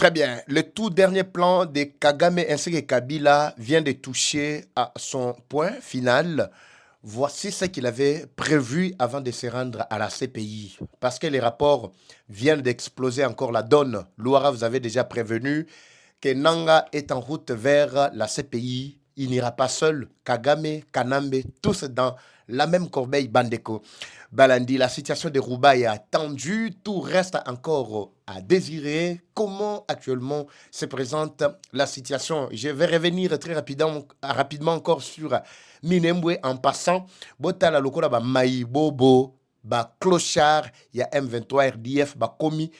Très bien. Le tout dernier plan de Kagame ainsi que Kabila vient de toucher à son point final. Voici ce qu'il avait prévu avant de se rendre à la CPI. Parce que les rapports viennent d'exploser encore la donne. Louara vous avez déjà prévenu que Nanga est en route vers la CPI. Il n'ira pas seul. Kagame, Kanambe, tous dans la même corbeille Bandeko. Balandi, la situation de Rouba est tendue. Tout reste encore à désirer. Comment actuellement se présente la situation? Je vais revenir très rapidement encore sur Minembwe en passant. Botala lokola ba Maïbobo, ba Clochard, il y a M23 RDF, ba Komi.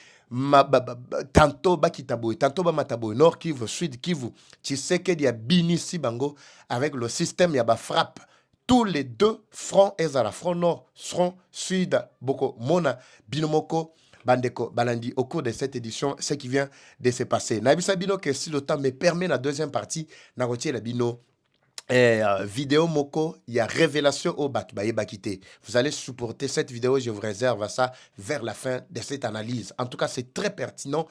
Tantôt Bakitaboy, tantôt Mataboy, Nord Kivu, Sud Kivu, tu sais qu'il y a Bini Sibango avec le système, il y a frappe. Tous les deux fronts, Ezara, front nord, front sud, Boko, Mona, Binomoko, Bandeko, Balandi, au cours de cette édition, ce qui vient de se passer. Nabisa Bino, que si le temps me permet, la deuxième partie, Narotier la Bino. Vidéo Moko, il y a révélation au Bakité. Vous allez supporter cette vidéo, je vous réserve ça vers la fin de cette analyse. En tout cas, c'est très pertinent.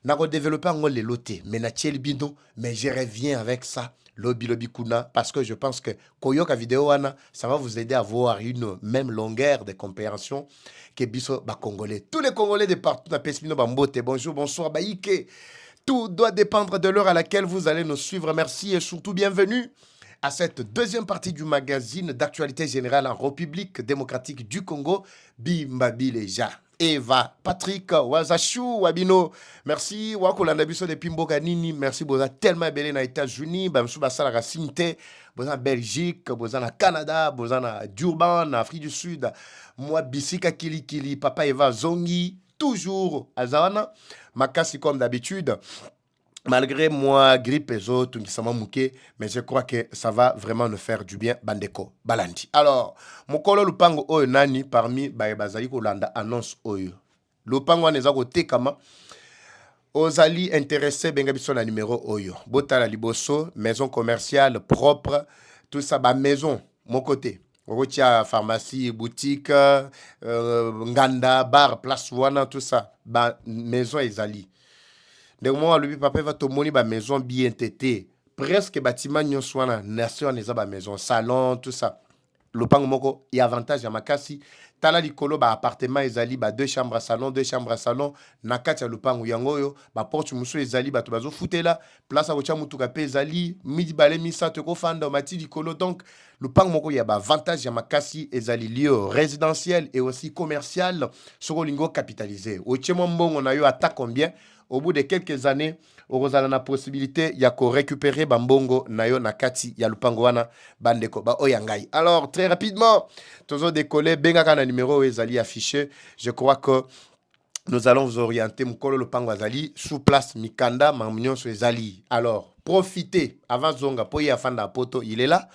N'a développé en les lotés, mais n'a bino, mais je reviens avec ça, lobi kuna, parce que je pense que Koyoka vidéo ça va vous aider à avoir une même longueur de compréhension que biso ba Congolais. Tous les Congolais de partout, na Pesmino Bambote, bonjour, bonsoir, Baïke. Tout doit dépendre de l'heure à laquelle vous allez nous suivre. Merci et surtout bienvenue à cette deuxième partie du magazine d'actualité générale en République démocratique du Congo, Bimbabi Leja. Eva, Patrick, Wazachou, Wabino, merci, Wakolanda Biso de Pimboka Nini, merci, Boza tellement belé na États-Unis, Bamsou Basala Racinte, Boza Belgique, Boza na Canada, Boza na Durban, Afrique du Sud, moi Bisika Kili, Papa Eva Zongi, toujours à Zawana, Makasi comme d'habitude. Malgré moi, grippe et autres, mais je crois que ça va vraiment nous faire du bien, Bandeko, Balandi. Alors, Mokolo Lupango Oyo Nani, parmi Bazali Kolanda, annonce Oyo. Lupango Nezako Tekama, Ozali intéressé, Bengabiso la numéro Oyo. Botala Liboso, maison commerciale propre, tout ça, maison, mon côté. Rotia, pharmacie, boutique, Nganda, bar, place Wana, tout ça, maison Ezali. De moment où papa va te montrer ma maison bien tétée, presque bâtiment nyoswana nation neza ba maison salon tout ça. Le pango moko y avantage ya makasi tala likolo ba appartement ezali ba deux chambres à salon na kati ya lupango yango yo ba porte musu ezali ba to bazo futela place a kocha mutuka pe ezali midi bale misa te ko fanda mati likolo. Donc le pango moko ya ba avantage ya makasi ezali lieu résidentiel et aussi commercial soko lingo capitalisé. Ochemo mbongo na yo ata combien? Au bout de quelques années, on a la possibilité de récupérer Bambongo, Nayo, Nakati, Yalupangoana, Bandeko, Oyangai. Alors, très rapidement, toujours décoller, Bengakana numéro Ezali affiché. Je crois que nous allons vous orienter, Mukolo Lupango Azali, sous place Mikanda, Mamignon sur Ezali. Alors, profitez, avant Zonga, Poye Afanda Poto, il est là.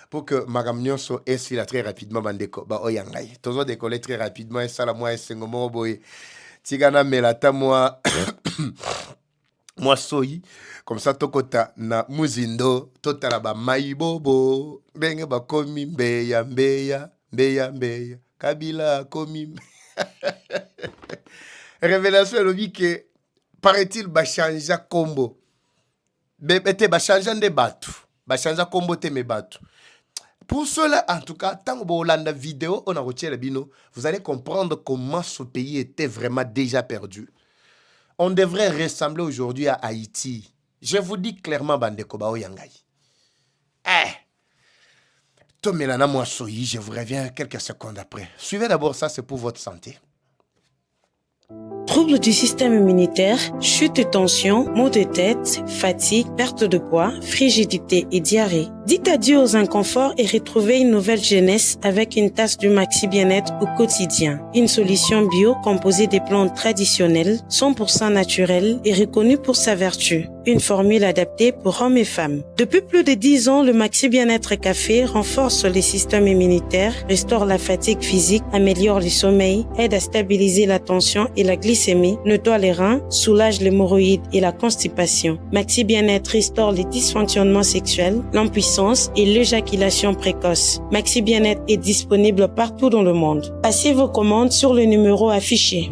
Pour que Magamnion soit ici là très rapidement, Bandeko, Oyangai. Toujours décoller très rapidement, et ça, la moi, et Sengomo, Boye. Tigana melata moi moi soyi comme ça tokota na muzindo totala ba maibobo benge ba komi mbeya Kabila komi révélation lobi que paraît-il ba changer combo bete ba changer de batu ba changer combo te me batu. Pour cela, en tout cas, tant que vous regardez la vidéo, on a retiré le bino, vous allez comprendre comment ce pays était vraiment déjà perdu. On devrait ressembler aujourd'hui à Haïti. Je vous dis clairement, Bandeko Bao Yangai. Tomelana Mouassoyi, je vous reviens quelques secondes après. Suivez d'abord ça, c'est pour votre santé. Troubles du système immunitaire, chute de tension, maux de tête, fatigue, perte de poids, frigidité et diarrhée. Dites adieu aux inconforts et retrouvez une nouvelle jeunesse avec une tasse du Maxi Bien-être au quotidien. Une solution bio composée des plantes traditionnelles, 100% naturelles et reconnue pour sa vertu. Une formule adaptée pour hommes et femmes. Depuis plus de 10 ans, le Maxi Bien-être Café renforce les systèmes immunitaires, restaure la fatigue physique, améliore le sommeil, aide à stabiliser la tension et la glycémie, nettoie les reins, soulage l'hémorroïde et la constipation. Maxi Bien-être restaure les dysfonctionnements sexuels, l'impuissance et l'éjaculation précoce. Maxi Bien-être est disponible partout dans le monde. Passez vos commandes sur le numéro affiché.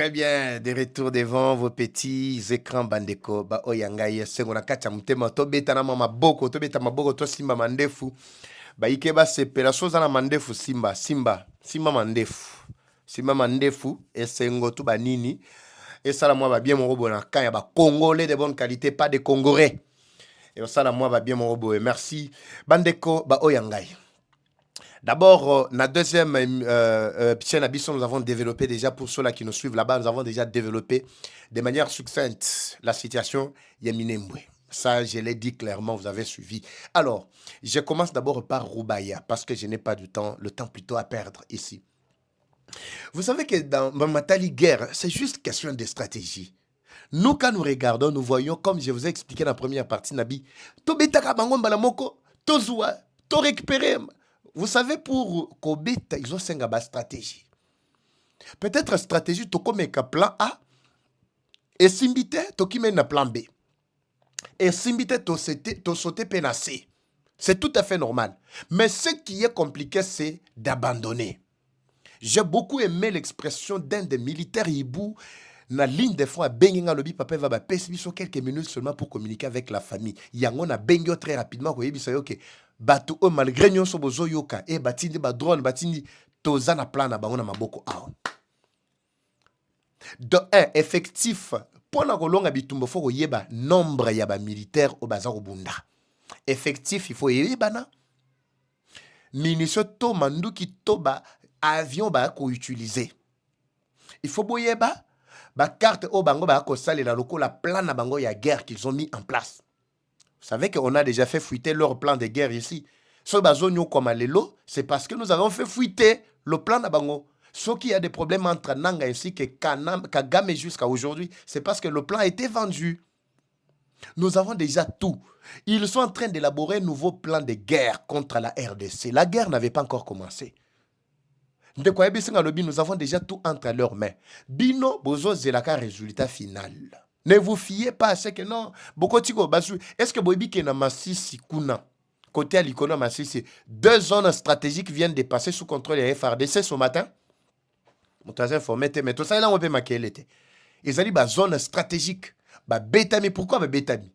Très bien, de retour devant vos petits écrans bandeko. Ba oyangaye sengona kacha mutema to beta na mama boko to beta maboko to simba mandefu. Ba ike ba sepela soza na mandefu simba mandefu. Simba mandefu esengo to banini. Et ça la moi va bien mon robot na kanya ba congolais de bonne qualité, pas de congolais. Et ça la moi va bien mon robot. Merci bandeko ba oyangaye. D'abord, la deuxième chaîne Abisson, nous avons développé déjà, pour ceux-là qui nous suivent là-bas, nous avons déjà développé de manière succincte la situation Yaminembwe. Ça, je l'ai dit clairement, vous avez suivi. Alors, je commence d'abord par Roubaya, parce que je n'ai pas du temps, le temps plutôt à perdre ici. Vous savez que dans Matali guerre, c'est juste question de stratégie. Nous, quand nous regardons, nous voyons, comme je vous ai expliqué dans la première partie, Nabi, to betaka bango mbalamoko, to zoua, to récupérer. Vous savez, pour Kobeta, ils ont 5 stratégie. Peut-être stratégie, tu comme un plan A, et simbite, tu qui mène un plan B. Et simbite, tu sauté pénacé. C'est tout à fait normal. Mais ce qui est compliqué, c'est d'abandonner. J'ai beaucoup aimé l'expression d'un des militaires hibou. Na ligne des fois, Benginga Lobi, papa va passer quelques minutes seulement pour communiquer avec la famille. Yangon a Bengio très rapidement, vous voyez, ok. Bato o malgré nyon so bozo yoka e batindi ba drone batindi tozana plan na bango na maboko awa. De un effectif pona kolonga bitumbo foko yeba nombre ya ba militaire o bazaro bunda. Effectif il faut yebana. Munition to manduki to ba avion ba ko utiliser. Il faut boyeba ba carte o bango ba ko salela lokola plan na bango ya guerre qu'ils ont mis en place. Vous savez qu'on a déjà fait fuiter leur plan de guerre ici. Ce bazonio comme Alelo, c'est parce que nous avons fait fuiter le plan d'Abango. Ce qui a des problèmes entre Nanga ainsi que Kagame jusqu'à aujourd'hui, c'est parce que le plan a été vendu. Nous avons déjà tout. Ils sont en train d'élaborer un nouveau plan de guerre contre la RDC. La guerre n'avait pas encore commencé. De quoi nous avons déjà tout entre leurs mains. Bino bozo zelaka résultat final. Ne vous fiez pas à ce que non. Est-ce que Boibi Kena Massisi Kuna, côté à l'icône Massisi, 2 zones stratégiques viennent de passer sous contrôle des FRDC ce matin? Mon informé, mais tout ça, là, on peut maquiller. Ils ont dit, zone stratégique. Betami, pourquoi Betami?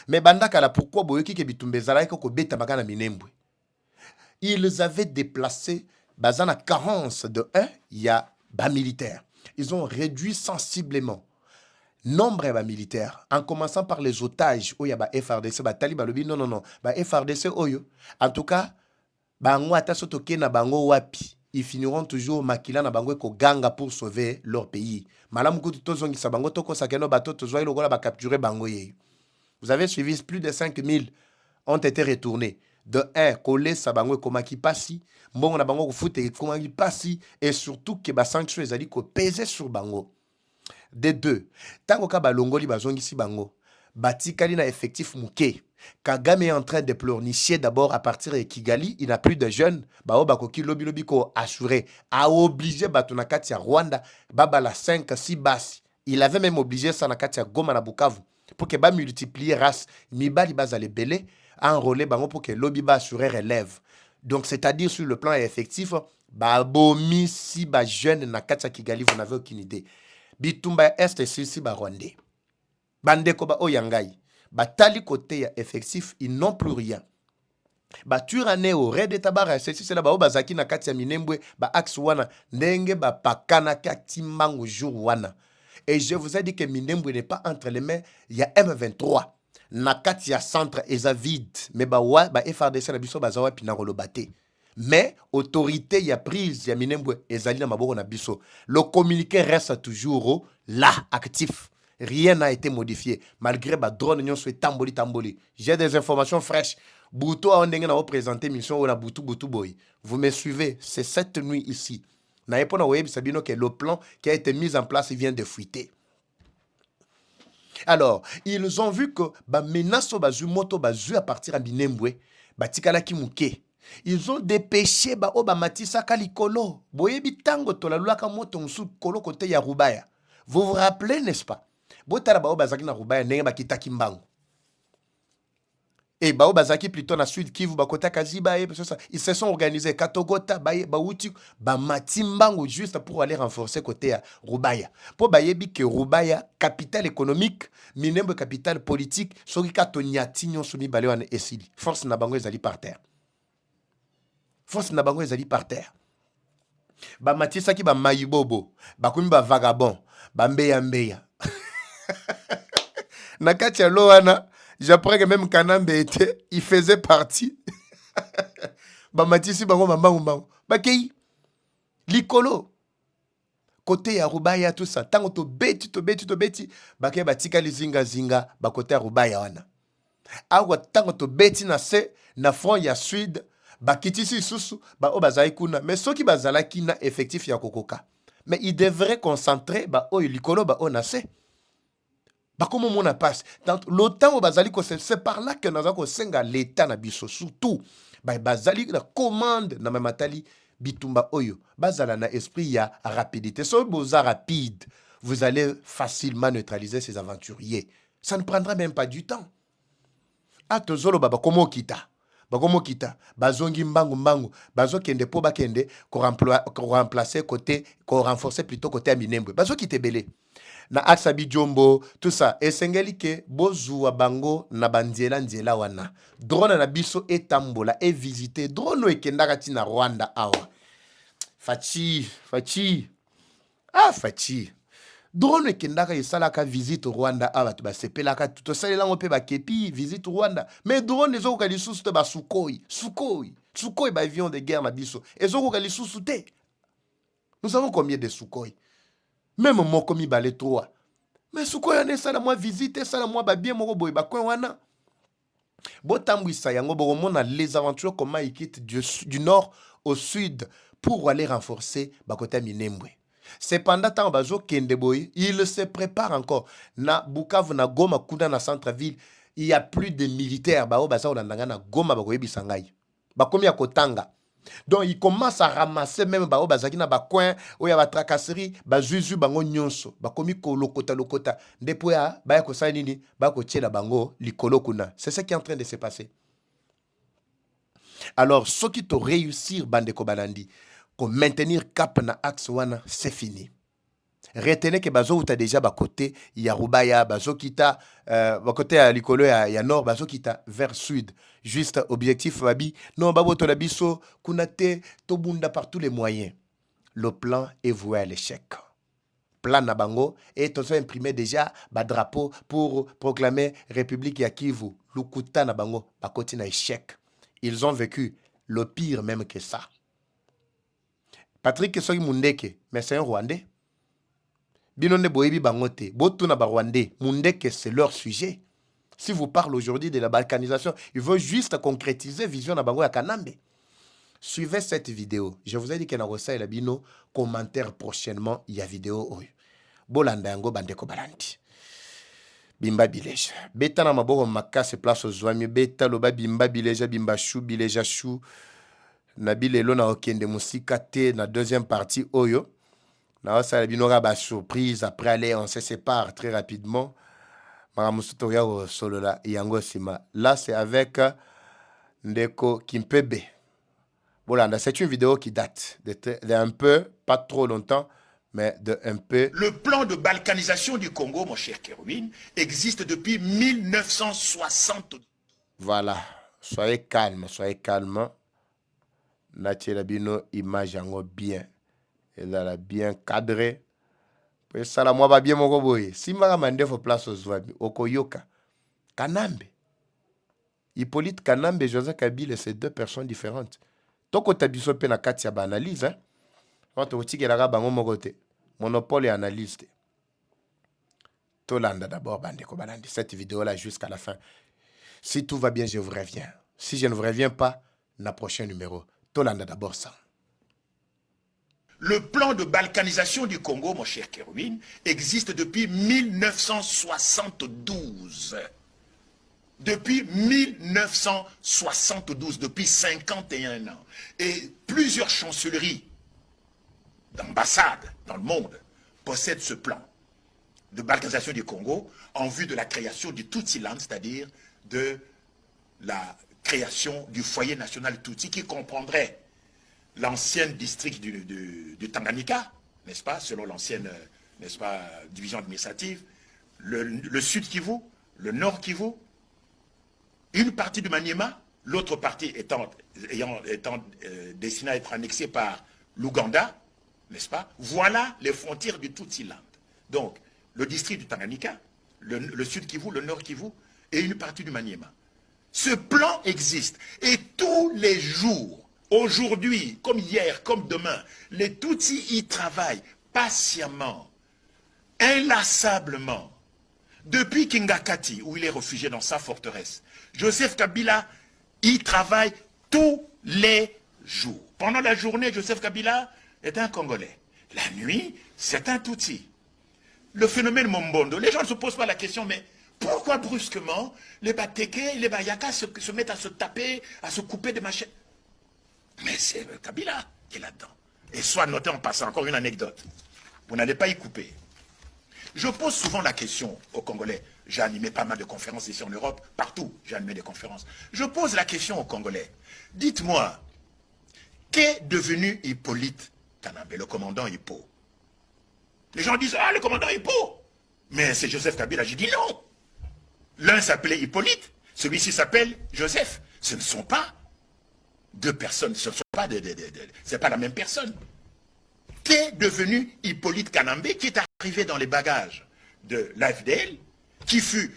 Mais Bandakala, pourquoi Boyoki Kebitumbe Zala Koko Beta Magana Minembwe? Ils avaient déplacé, bazana carence de 1, il y a militaire. Ils ont réduit sensiblement nombre de militaires, en commençant par les otages, où il y a FRDC, Taliban, non, FRDC, oyo. En tout cas, bango atasotoke na bango wapi, ils finiront toujours makila na bango ko ganga pour sauver leur pays. Malam kutu tozongi sa bango toko sakeno bato tozoi lokola ba capturer bango ye. Vous avez suivi, plus de 5000 ont été retournés. De 1, collé sa bango komaki pasi, mbongo na bango ko fute komaki pasi, et surtout que ba sanctions ezali ko peser sur bango. De 2, tango ka balongoli bazongisi bango, batikali na effectif mouké. Kagame est en train de pleurnicher d'abord à partir de Kigali, il n'a plus de jeunes, bao bakoki lobi ko assuré, a obligé batonakati ya Rwanda, babala 5, 6 basi. Il avait même obligé sanakati ya Goma na Bukavu, pour que ba multiplier race, mibali bazale belé, enrôler bango pour que lobi ba assuré relève. Donc c'est-à-dire sur le plan effectif, babomi si ba jeune nakati ya Kigali, vous n'avez aucune idée. Bitumba est ici ba Rwandais. Bandeko ba oyangai. Batali côté ya effectif, ils n'ont plus rien. Ba turane au red tabara, c'est là ba bazaki na kati ya Minembwe, ba axe wana, ndenge ba pakana katimbango jour wana. Et je vous ai dit que Minembwe n'est pas entre les mains, il y a M23. Na kati ya centre eza vide, mais ba FRDC na biso bazawa pinarolo bate. Mais autorité y a prise ya Minembwe ezali na maboko na biso. Le communiqué reste toujours là, actif. Rien n'a été modifié. Malgré ba drone nyon soit tamboli. J'ai des informations fraîches. Boutou a ondenge na présenté mission ou na Boutou boy. Vous me suivez, c'est cette nuit ici. Na epona web sabino que le plan qui a été mis en place vient de fuiter. Alors, ils ont vu que ba menace bazu moto bazu à partir à Minembwe, ba tikala ki muke. Ils ont dépêché ba oba matisa kalikolo. Boyebi tango to la luaka moto nsu kolo côté ya Rubaya. Vous vous rappelez, n'est-ce pas? Botara ba oba zaki na Rubaya nenge ba kitaki mbango. Et bao bazaki plutôt na Sud Kivu bakota Kaziba et ça, ils se sont organisés Katogota baye bauti ba matimbango juste pour aller renforcer côté à Rubaya. Pour bayebi que Rubaya capitale économique, Minembwe capitale politique, soki katonyati nyonso mibale wana esili. Force na bango ezali par terre. Force na bango ezali par terre. Ba matisaki ba mayibobo, ba komi ba vagabond, ba mbeya mbeya. Nakati ya loana j'apprends que même Kanambe était, il faisait partie. Bamatisi bango mambangu bango. Bakei. Likolo. Côté ya Rubaya tout ça. Tango to beti. Bakei batika li zinga. Bakote ya Rubaya wana. Awa tango to beti na se. Na front ya Sud. Bakitisi susu. Ba o bazai kuna. Mais ceux qui bazalaki na effectif ya kokoka. Mais ils devraient concentrer. Ba o likolo ba o na se. Comment on a passé l'OTAN au bazali c'est par là que nous avons senga l'état na biso surtout bazali la commande na mamatali bitumba oyo bazala na esprit ya rapidité so boza rapide vous allez facilement neutraliser ces aventuriers, ça ne prendra même pas du temps. Atozolo baba komo kita bazongi mbangu bazo kende po bakende ko remplacer côté ko renforcer plutôt côté ya Minembwe bazo kite belé na Aksabi Jombo, tout ça. Et sengeli ke bozu bango na bandiela ndiela wana. Drone na biso etambola e visiter. Drone ekendaka ti na Rwanda awa. Fachi. Ah, Fachi. Drone ekendaka esalaka visite Rwanda awa. Tu ba sepelaka tout ça lango pe ba kepi visite Rwanda. Mais drone ezo ko lisusu te ba Sukhoi. Sukhoi ba avion de guerre na biso. Ezo ko lisusu te. Nous avons combien de Sukhoi? Même moi comme balé 3. Mais Sukhoi ane ça la moi visite ça la moi ba bien moko boy ba coin wana. Botambwisa yango boromona les aventures comment ils quittent du nord au sud pour aller renforcer ba côté Minembwe. Cependant tant bazo kende boy, il se prépare encore na Bukavu na Goma kuna na centre-ville, il y a plus de militaires ba o baza olandanga na Goma ba koyebisa ngai. Ba komi ya kotanga. Donc il commence à ramasser même bao bazaki na ba coin où il y a ba tracasserie ba zuzu bango nyonso ba komi ko lokota depuis ba ya ko sa nini ba ko tiela bango likolo kuna. C'est ce qui est en train de se passer. Alors ceux qui te réussir bande ko balandi ko maintenir cap na axe wana c'est fini. Retenez que bazo uta déjà ba côté ya Rubaya bazo kita ba côté ya likolo ya nord bazo kita vers sud juste objectif babi non babo to biso kunate to bunda par tous les moyens. Le plan est voué à l'échec. Plan na bango et to so imprimé déjà ba drapeau pour proclamer République ya Kivu. Lukuta na bango ba côté na échec. Ils ont vécu le pire même que ça. Patrick Soyi Mundeke, mais c'est un Rwandais. Binonde boyebi bangote, botuna ba Rwandais, Mundeke c'est leur sujet. Si vous parlez aujourd'hui de la balkanisation, ils veulent juste concrétiser vision na bango ya Kanambe. Suivez cette vidéo. Je vous ai dit que na rosa la bino commentaire prochainement, il y a vidéo oyo. Bolanda yango bandeko balandi. Bimba bileja. Beta na maboko makase place ozwami beta loba bimba bileja chou. Na bilelo na okende musika te na deuxième partie oyo. Na ça binora ba surprise après aller on se sépare très rapidement. Maramusuto ya solo la yango sima. Là c'est avec Ndeko Kimpebe. Voilà, c'est une vidéo qui date de un peu, pas trop longtemps, mais de un peu. Le plan de balkanisation du Congo, mon cher Kéroumine, existe depuis 1960. Voilà, soyez calme. Natiela bino image yango bien. Elle a bien cadré. Puis ça la moi ba bien moko boye. Si mara mande fo place aux Zouabi, Okoyoka. Kanambe. Hippolyte Kanambe et Joseph Kabila, c'est deux personnes différentes. Toko tabiso pe na kati ya ba analyse hein. Quand on tiki la bango moko te. Monopole et analyse. Tolanda d'abord bande ko balandi cette vidéo là jusqu'à la fin. Si tout va bien, je vous reviens. Si je ne vous reviens pas, na prochain numéro. Tolanda d'abord ça. Le plan de balkanisation du Congo, mon cher Kéroumine, existe depuis 1972. Depuis 1972, depuis 51 ans. Et plusieurs chancelleries d'ambassades dans le monde possèdent ce plan de balkanisation du Congo en vue de la création du Tutsi Land, c'est-à-dire de la création du foyer national Tutsi qui comprendrait l'ancien district du Tanganyika, n'est-ce pas, selon l'ancienne, n'est-ce pas, division administrative, le sud Kivu, le nord Kivu, une partie du Maniema, l'autre partie étant destinée à être annexée par l'Ouganda, n'est-ce pas? Voilà les frontières du Tutsi-land. Donc, le district du Tanganyika, le sud Kivu, le nord Kivu et une partie du Maniema. Ce plan existe et tous les jours, aujourd'hui, comme hier, comme demain, les Tutsis y travaillent patiemment, inlassablement. Depuis Kingakati, où il est réfugié dans sa forteresse, Joseph Kabila y travaille tous les jours. Pendant la journée, Joseph Kabila est un Congolais. La nuit, c'est un Tutsi. Le phénomène Mombondo, les gens ne se posent pas la question, mais pourquoi brusquement les Bateke, les Bayaka se mettent à se taper, à se couper des machettes? Mais c'est Kabila qui est là-dedans. Et soit noté en passant, encore une anecdote. Vous n'allez pas y couper. Je pose souvent la question aux Congolais. J'ai animé pas mal de conférences ici en Europe, partout j'ai animé des conférences. Je pose la question aux Congolais. Dites-moi, qu'est devenu Hippolyte Kanambe, le commandant Hippo? Les gens disent, ah, le commandant Hippo. Mais c'est Joseph Kabila. J'ai dit non. L'un s'appelait Hippolyte, celui-ci s'appelle Joseph. Ce ne sont pas deux personnes, ce ne sont pas c'est pas la même personne. Qu'est devenu Hippolyte Kanambe, qui est arrivé dans les bagages de l'AFDL, qui fut